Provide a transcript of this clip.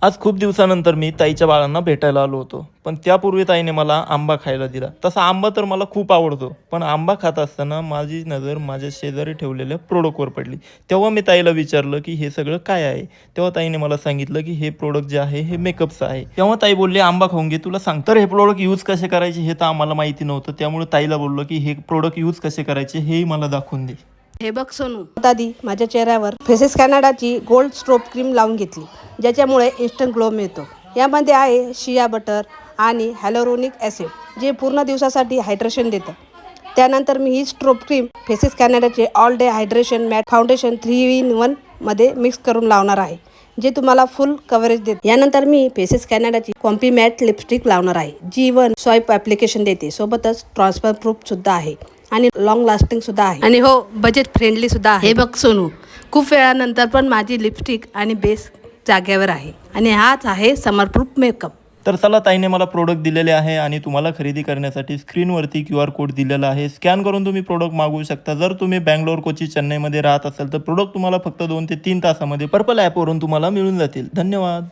आज खूप दिवसानंतर मी ताईच्या बाळांना भेटायला आलो होतो. पण त्यापूर्वी ताईने मला आंबा खायला दिला. तसा आंबा तर मला खूप आवडतो. पण आंबा खात असताना माझी नजर माझ्या शेजारी ठेवलेल्या प्रोडक्टवर पडली. तेव्हा मी ताईला विचारलं, की "हे सगळं काय आहे?" तेव्हा ताईने मला सांगितलं, की "हे प्रोडक्ट जे आहे हे मेकअपचं आहे." तेव्हा ताई बोलली, "आंबा खाऊन घे, तुला सांगतो." तर हे प्रोडक्ट यूज कसे करायचे हे तर आम्हाला माहिती नव्हतं. त्यामुळे ताईला बोललो, की "हे प्रोडक्ट यूज कसे करायचे हेही मला दाखवून दे." हे बघ सोनू, दादी माझ्या चेहऱ्यावर फेसेस कॅनडाची गोल्ड स्ट्रोब क्रीम लावून घेतली, ज्याच्यामुळे इन्स्टंट ग्लो मिळतो. यामध्ये आहे शिया बटर आणि हॅलोरोनिक ॲसिड, जे पूर्ण दिवसासाठी हायड्रेशन देतं. त्यानंतर मी ही स्ट्रोब क्रीम फेसेस कॅनडाचे all day hydration matte foundation 3 in 1 मध्ये मिक्स करून लावणार आहे, जे तुम्हाला फुल कव्हरेज देते. यानंतर मी फेसेस कॅनडाची कॉम्पी मॅट लिपस्टिक लावणार आहे, जी वन स्वाईप ॲप्लिकेशन देते. सोबतच ट्रान्सफर प्रूफ सुद्धा आहे आणि लॉंग लास्टिंग सुद्धा आहे, आणि हो, बजेट फ्रेंडली सुद्धा आहे. हे बघ सोनू, खूप वेळानंतर पण माझी लिपस्टिक आणि बेस जागेवर आहे, आणि हाच आहे समर प्रूफ मेकअप. तर चला, ताईने मला प्रोडक्ट दिलेले आहे आणि तुम्हाला खरेदी करण्यासाठी स्क्रीनवरती QR कोड दिलेला आहे. स्कॅन करून तुम्ही प्रोडक्ट मागवू शकता. जर तुम्ही बंगलोर, कोची, चेन्नईमध्ये राहत असाल तर प्रोडक्ट तुम्हाला फक्त 2 ते 3 तासामध्ये पर्पल ॲपवरून तुम्हाला मिळून जातील. धन्यवाद.